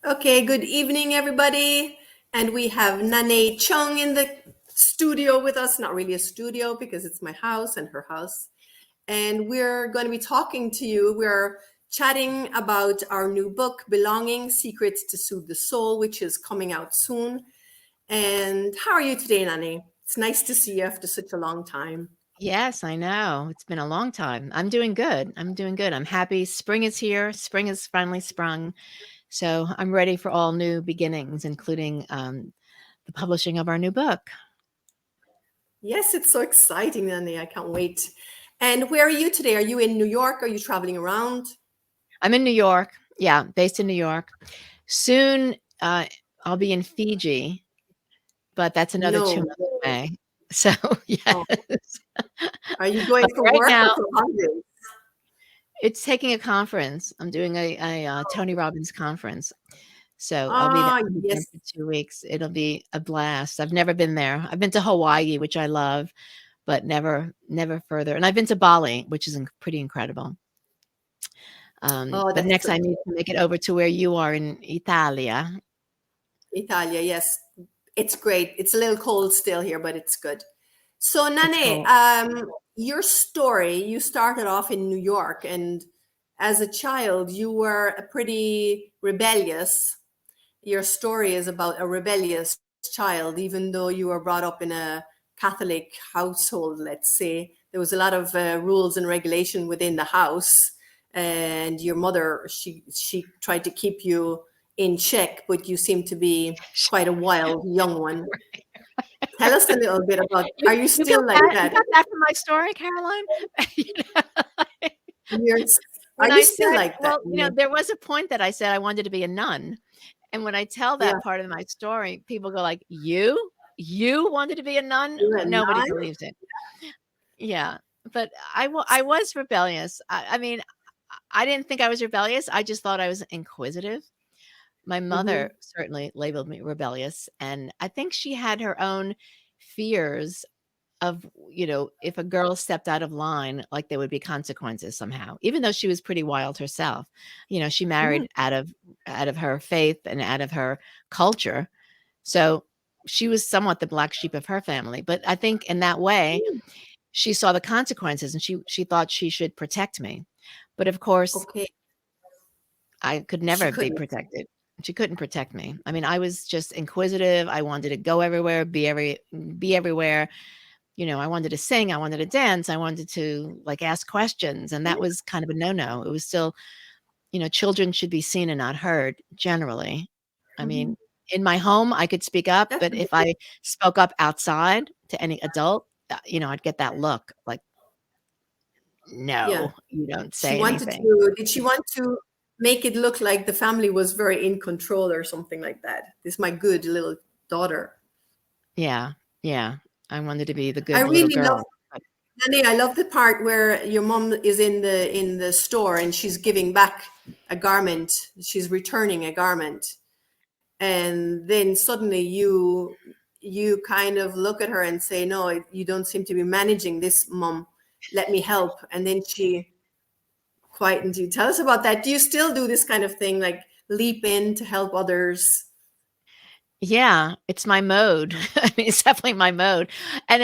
Okay, good evening, everybody. And we have Nané Cheung in the studio with us. Not really a studio because it's my house and her house. And we're going to be talking to you. We're chatting about our new book, Belonging Secrets to Soothe the Soul, which is coming out soon. And how are you today, Nané? It's nice to see you after such a long time. Yes, I know. It's been a long time. I'm doing good. I'm doing good. I'm happy. Spring is here. Spring has finally sprung. So I'm ready for all new beginnings, including the publishing of our new book. Yes, it's so exciting, Nané. I can't wait. And where are you today? Are you in New York? Are you traveling around? I'm in New York. Yeah, based in New York. Soon I'll be in Fiji, but that's another No. 2 months away. So, yes. Oh, are you going But for right work or now, for holidays? it's taking a conference. I'm doing a Tony Robbins conference. So Ah, I'll be there yes. for 2 weeks. It'll be a blast. I've never been there. I've been to Hawaii, which I love, but never further. And I've been to Bali, which is pretty incredible. Oh, But that's next I need to make it over to where you are in Italia. Italia. Yes, it's great. It's a little cold still here, but it's good. So, It's Nane, cold. your story, you started off in New York, and as a child, you were a pretty rebellious. Your story is about a rebellious child, even though you were brought up in a Catholic household, let's say. There was a lot of rules and regulation within the house, and your mother, she tried to keep you in check, but you seem to be quite a wild young one. Tell us a little bit about, are you You got still like that? You that? got that from my story, Caroline? You know? You're, are When you I still said, like that? well, there was a point that I said I wanted to be a nun. And when I tell Yeah, that part of my story, people go like, "You? You wanted to be a nun?" you're a Nobody nun? believes it. Yeah, but I was rebellious. I mean, I didn't think I was rebellious, I just thought I was inquisitive. My mother Hmm. certainly labeled me rebellious, and I think she had her own fears of, if a girl stepped out of line, like, there would be consequences somehow, even though she was pretty wild herself. She married out of her faith and out of her culture, so she was somewhat the black sheep of her family, but I think in that way, she saw the consequences and she thought she should protect me. But of course, Okay, I could she never be couldn't. protected. She couldn't protect me. I mean, I was just inquisitive. I wanted to go everywhere, be everywhere. I wanted to sing, I wanted to dance, I wanted to like ask questions, and that was kind of a no-no. It was still, children should be seen and not heard generally. I Mhm. mean, in my home, I could speak up, That's but if I spoke up outside to any adult, I'd get that look like, Yeah. "No, you don't She say wanted anything." to, did she want to make it look like the family was very in control or something like that? This is my good little daughter. Yeah, yeah. I wanted to be the I good little really love, girl. But Nani, I love the part where your mom is in the store and she's giving back a garment. She's returning a garment. And then suddenly you kind of look at her and say, "No, you don't seem to be managing this, mom. Let me help." And then she quietens you. Tell us about that. Do you still do this kind of thing, like leap in to help others? yeah, it's my mode. I mean, it's definitely my mode. And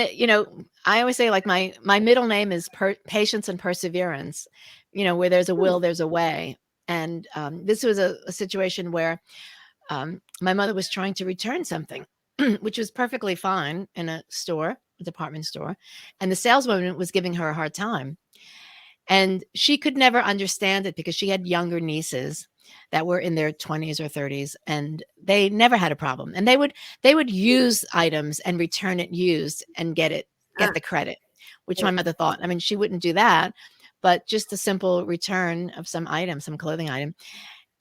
I always say like my middle name is patience and perseverance. Where there's a Hmm. will, there's a way. And this was a situation where my mother was trying to return something, which was perfectly fine in a department store, and the saleswoman was giving her a hard time. And she could never understand it because she had younger nieces that were in their 20s or 30s, and they never had a problem. And they would use items and return it used and Ah, get the credit, which my okay. mother thought, I mean, she wouldn't do that, but just a simple return of some item, some clothing item.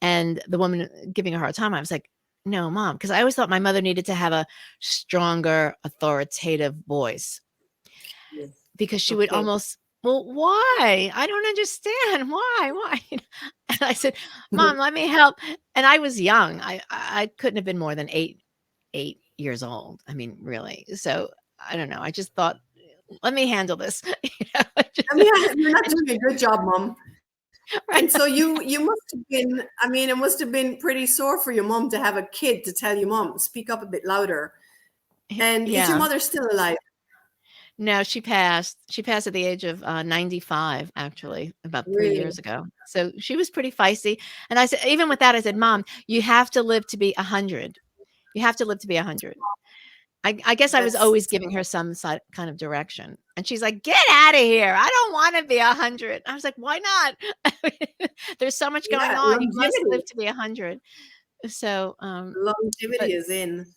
And the woman giving her a hard time, I was like, "No, mom," because I always thought my mother needed to have a stronger, authoritative voice Yes. because she would Okay. almost, "Well, why? I don't understand. Why? Why?" And I said, "Mom, let me help." And I was young. I couldn't have been more than 8 years old. I mean, really. So, I don't know. I just thought, "Let me handle this." You know? I mean, you're not doing a good job, mom. And so you must have been, I mean, it must have been pretty sore for your mom to have a kid to tell you, Mom, speak up a bit louder. And is your Yeah. mother still alive? No, she passed. She passed at the age of, 95, actually, about 3 Really? years ago. So, she was pretty feisty, and I said even with that, I said, "Mom, you have to live to be 100. You have to live to be 100." I guess I was That's always giving her some kind of direction, and she's like, "Get out of here. I don't wanna be 100." I was like, "Why not? There's so much going yeah, on. You must longevity. live to be 100." So, Longevity but is in.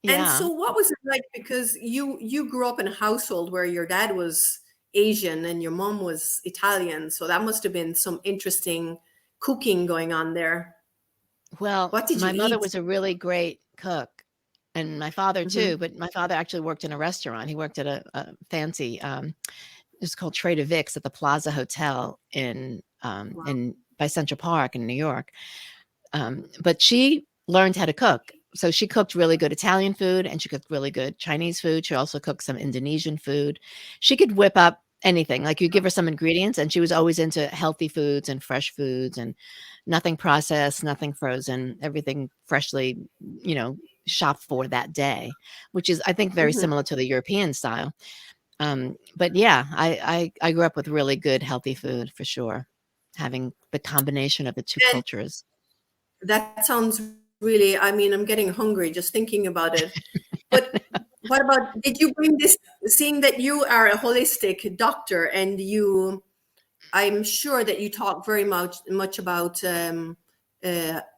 And yeah. so what was it like? Because you grew up in a household where your dad was Asian and your mom was Italian, so that must have been some interesting cooking going on there. Well, What did you my mother eat? was a really great cook, and my father too, Hmm. but my father actually worked in a restaurant. He worked at a fancy, it's called Trader Vic's at the Plaza Hotel Wow. in by Central Park in New York. But she learned how to cook. So she cooked really good Italian food and she cooked really good Chinese food. She also cooked some Indonesian food. She could whip up anything. Like you give her some ingredients and she was always into healthy foods and fresh foods and nothing processed, nothing frozen, everything freshly, you know, shopped for that day, which is I think very Hmm. similar to the European style. But yeah, I grew up with really good healthy food for sure, having the combination of the two And cultures. that sounds really, I mean, I'm getting hungry just thinking about it. But what about, did you bring this, seeing that you are a holistic doctor and you, I'm sure that you talk very much about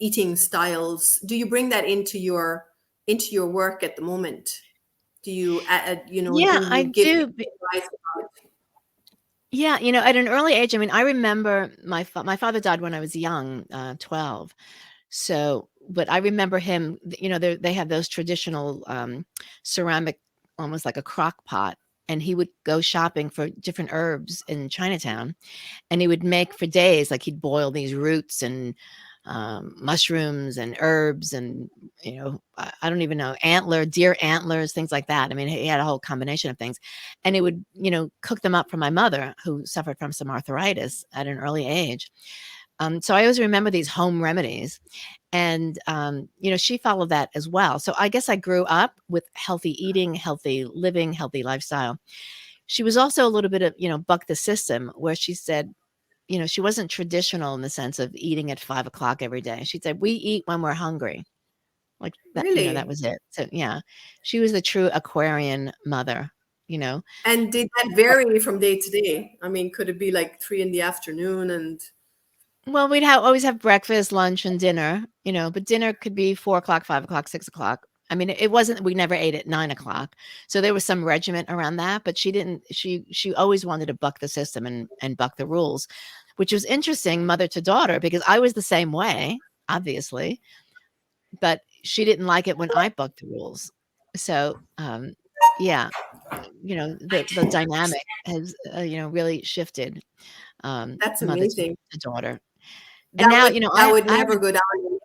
eating styles. Do you bring that into your work at the moment? Do you Yeah, do I you give do. advice about Yeah, at an early age, I mean, I remember my father died when I was young, 12. So, but I remember him, they have those traditional ceramic, almost like a crock pot, and he would go shopping for different herbs in Chinatown, and he would make for days, like he'd boil these roots and mushrooms and herbs and I don't even know, deer antlers, things like that. I mean, he had a whole combination of things, and he would cook them up for my mother who suffered from some arthritis at an early age. So I always remember these home remedies, and she followed that as well. So I guess I grew up with healthy eating, healthy living, healthy lifestyle. She was also a little bit of buck the system, where she said, she wasn't traditional in the sense of eating at 5 o'clock every day. She said, "We eat when we're hungry." Like that, that really? was it. So, yeah, she was a true Aquarian mother, you know? And did that But vary from day to day? I mean, could it be like 3 in the afternoon and well, we'd always have breakfast, lunch, and dinner, but dinner could be 4 o'clock, 5 o'clock, 6 o'clock. I mean, it wasn't we never ate at 9 o'clock. So there was some regiment around that, but she didn't she always wanted to buck the system and buck the rules, which was interesting, mother to daughter, because I was the same way, obviously, but she didn't like it when I bucked the rules. So, yeah, the dynamic has, really shifted, that's mother amazing. to daughter. And now, That would I have never a go down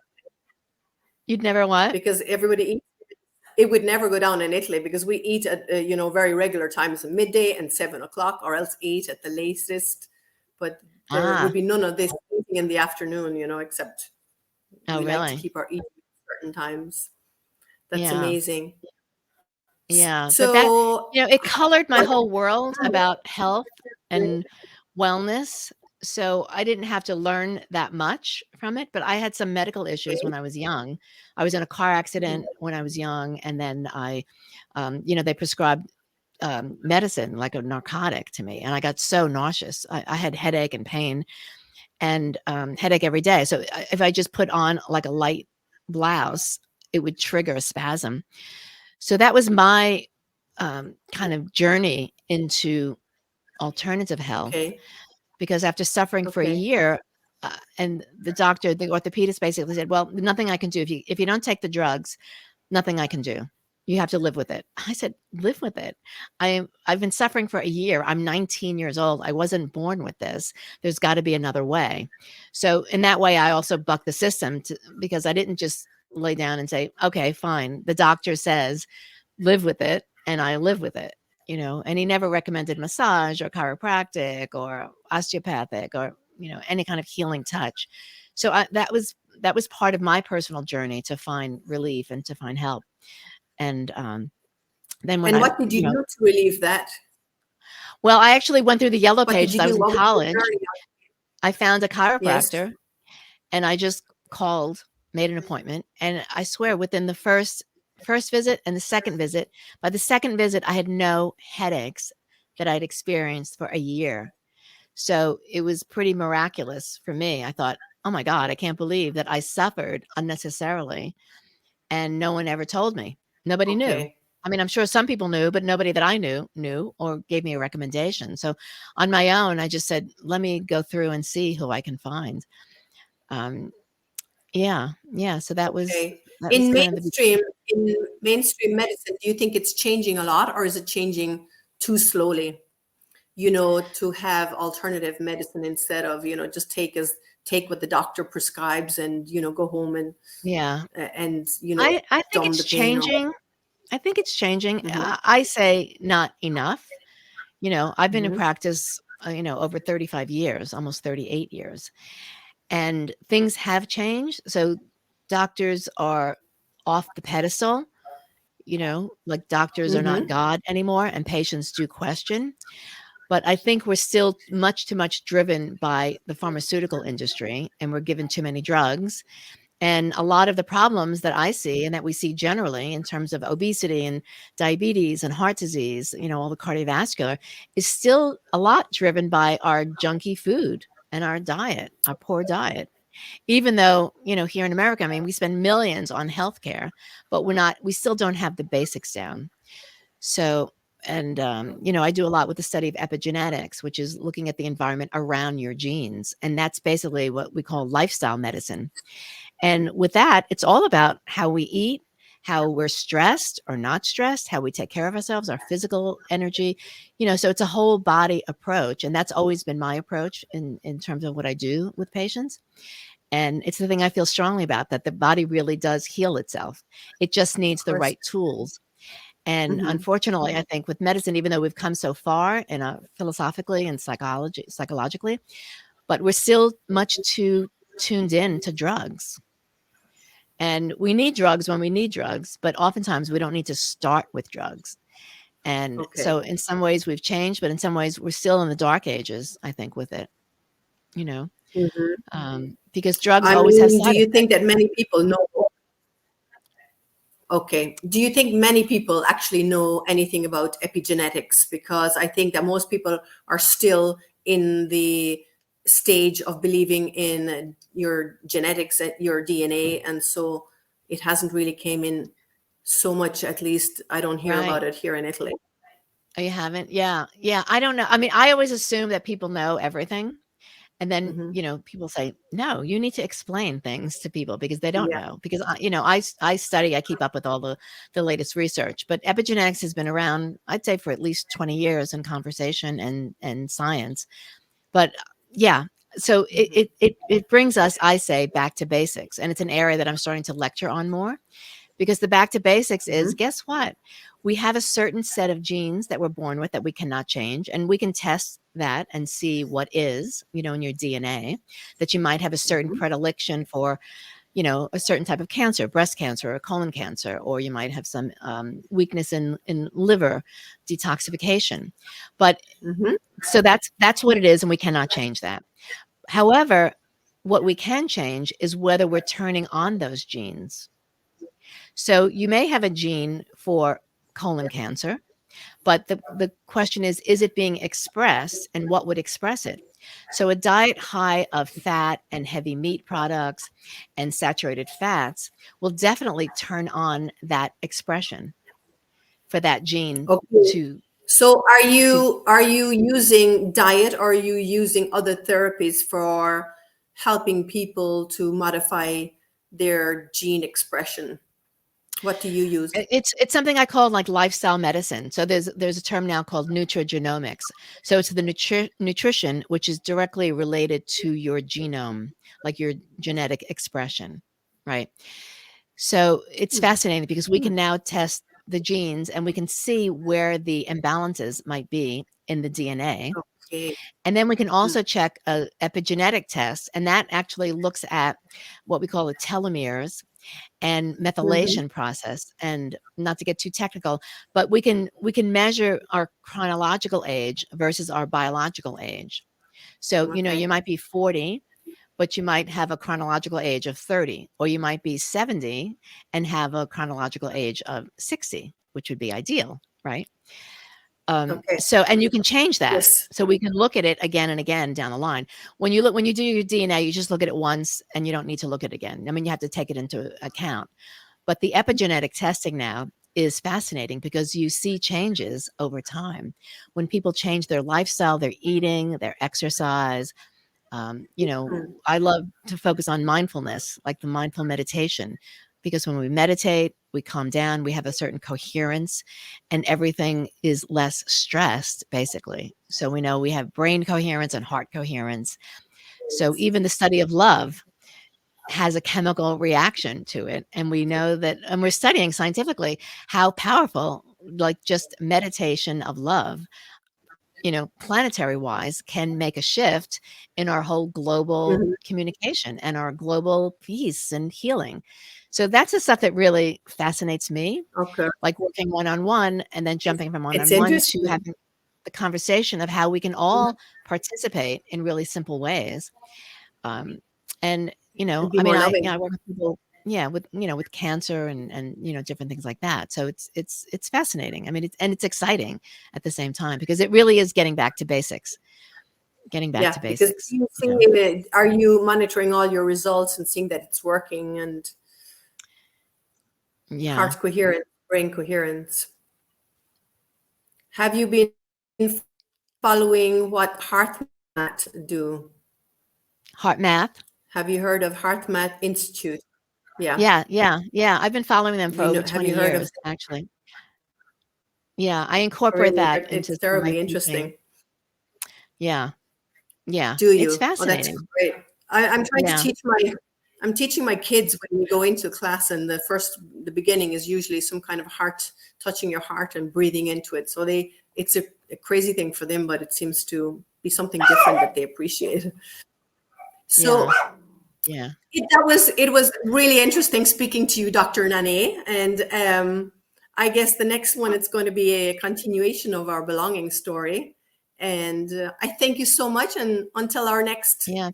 you'd never what? because everybody eats. It would never go down in Italy because we eat at very regular times, midday and 7 o'clock, or else 8 at the latest. But there would Ah, be none of this eating in the afternoon, except oh, we like to really? keep our eating at certain times. That's Yeah, amazing. yeah, but that So, it colored my whole world about health and wellness, so I didn't have to learn that much from it, but I had some medical issues when I was young. I was in a car accident when I was young, and then they prescribed, medicine, like a narcotic to me, and I got so nauseous. I had headache and pain and, headache every day, so if I just put on, like, a light blouse, it would trigger a spasm. So that was my, kind of journey into alternative health, okay, because after suffering for a okay. year, and the orthopedist basically said, "Well, nothing I can do. If you don't take the drugs, nothing I can do. You have to live with it." I said, "Live with it? I've been suffering for a year. I'm 19 years old. I wasn't born with this. There's gotta be another way." So, in that way, I also bucked the system because I didn't just lay down and say, "Okay, fine. The doctor says live with it," and I live with it. And he never recommended massage or chiropractic or osteopathic or any kind of healing touch. So that was part of my personal journey to find relief and to find help. And then when And what did you do to relieve that? well, I actually went through the yellow What did pages. you I was do? in What was your college. journey? I found a Yes. chiropractor and I just called, made an appointment, and I swear within the first visit and the second visit, by the second visit, I had no headaches that I'd experienced for a year. So it was pretty miraculous for me. I thought, oh my God, I can't believe that I suffered unnecessarily and no one ever told me. Nobody knew. Okay. I mean, I'm sure some people knew, but nobody that I knew or gave me a recommendation. So on my own, I just said, let me go through and see who I can find. Um, yeah, yeah. So Okay. that was kind of the In mainstream medicine, do you think it's changing a lot, or is it changing too slowly? To have alternative medicine instead of, just take what the doctor prescribes and, go home yeah. and, I think numb the it's pain or changing. I think it's changing. hmm I say not enough. I've been in hmm practice, over 35 years, almost 38 years, and things have changed. So doctors are off the pedestal, like doctors are not hmm God anymore, and patients do question. But I think we're still much too much driven by the pharmaceutical industry, and we're given too many drugs. And a lot of the problems that I see and that we see generally in terms of obesity and diabetes and heart disease, all the cardiovascular, is still a lot driven by our junky food and our diet, our poor diet. Even though, here in America, I mean, we spend millions on healthcare, but we still don't have the basics down. So, and, I do a lot with the study of epigenetics, which is looking at the environment around your genes. And that's basically what we call lifestyle medicine. And with that, it's all about how we eat, how we're stressed or not stressed, how we take care of ourselves, our physical energy, so it's a whole body approach. And that's always been my approach in terms of what I do with patients. And it's the thing I feel strongly about, that the body really does heal itself. It just of needs the course. right tools. And hmm unfortunately, I think with medicine, even though we've come so far in philosophically and psychologically, but we're still much too tuned in to drugs. And we need drugs when we need drugs, but oftentimes we don't need to start with drugs. And so Okay. in some ways we've changed, but in some ways we're still in the dark ages, I think, with it, you know, hmm because drugs I always have mean, do side you think effects. that many people know? Okay. Do you think many people actually know anything about epigenetics? Because I think that most people are still in the stage of believing in your genetics, your DNA, and so it hasn't really came in so much. At least I don't hear Right. about it here in Italy. Oh, you haven't? Yeah. Yeah. I don't know. I mean, I always assume that people know everything. And then, hmm people say, "No, you need to explain things to people because they don't Yeah. know." Because I study, I keep up with all the latest research, but epigenetics has been around, I'd say, for at least 20 years in conversation and science. But yeah, so hmm it brings us, I say, back to basics, and it's an area that I'm starting to lecture on more. Because the back to basics is, hmm guess what? We have a certain set of genes that we're born with that we cannot change. And we can test that and see what is, in your DNA, that you might have a certain hmm predilection for, a certain type of cancer, breast cancer or colon cancer, or you might have some weakness in liver detoxification. But hmm so that's what it is. And we cannot change that. However, what we can change is whether we're turning on those genes. So you may have a gene for colon cancer, but the question is it being expressed and what would express it? So a diet high of fat and heavy meat products and saturated fats will definitely turn on that expression for that gene Okay. to So are to you using diet, or are you using other therapies for helping people to modify their gene expression? What do you use? it's something I call like lifestyle medicine. So there's a term now called nutrigenomics. So it's the nutrition which is directly related to your genome, like your genetic expression, right? So it's Hmm. fascinating because we can now test the genes and we can see where the imbalances might be in the DNA. Okay. And then we can also check a epigenetic test, and that actually looks at what we call the telomeres and methylation process. And not to get too technical, but we can measure our chronological age versus our biological age. So, you know, Okay. you might be 40, but you might have a chronological age of 30, or you might be 70 and have a chronological age of 60, which would be ideal, right? Okay. So, and you can change that. Yes. So we can look at it again and again down the line. When you do your DNA, you just look at it once and you don't need to look at it again. I mean, you have to take it into account. But the epigenetic testing now is fascinating because you see changes over time. When people change their lifestyle, their eating, their exercise, you know, Mm. I love to focus on mindfulness, like the mindful meditation, because when we meditate, we calm down, we have a certain coherence, and everything is less stressed, basically. So we know we have brain coherence and heart coherence. So even the study of love has a chemical reaction to it. And we know that, and we're studying scientifically how powerful, like just meditation of love, you know, planetary wise, can make a shift in our whole global Mhm. communication and our global peace and healing. So that's the stuff that really fascinates me, Okay. like working one on one and then jumping from one It's on one to interesting. having the conversation of how we can Mhm. all participate in really simple ways. Um, and you And know, be I mean, more loving. I work with people, yeah, with with cancer and you know different things like that. So it's fascinating. I mean, it's exciting at the same time because it really is getting back to basics. Getting back Yeah, to because basics. you You see, know. are you monitoring all your results and seeing that it's working and Yeah. heart coherence, brain coherence? Have you been following what HeartMath do? Heart math. Have you heard of HeartMath Institute? Yeah. Yeah, yeah, yeah. I've been following them for You know, over have 20 you heard of years, actually. Yeah, I incorporate really, that into it's some of my terribly teaching. interesting. Yeah, yeah. Do It's you? Oh, that's fascinating. great. I'm trying to Yeah, teach I'm teaching my kids when we go into class, and the beginning is usually some kind of heart, touching your heart and breathing into it. So it's a crazy thing for them, but it seems to be something different that they appreciate. So yeah, yeah. it was really interesting speaking to you, Dr. Nané, and I guess the next one it's going to be a continuation of our belonging story. And I thank you so much, and until our next Yeah,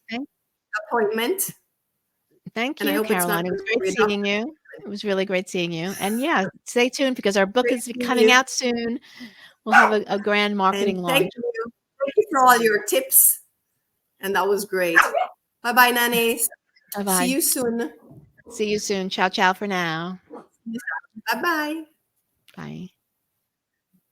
appointment. thank And I you, hope it's not Caroline. It going was to great be a doctor. seeing you. It was really great seeing you. And yeah, stay tuned because our book Great is seeing coming you. out soon. We'll have a grand marketing And thank launch. you. Thank you for all your tips. And that was great. Bye bye, Nané. See Bye-bye. you soon. See you soon. Ciao, ciao for now. Bye bye. Bye.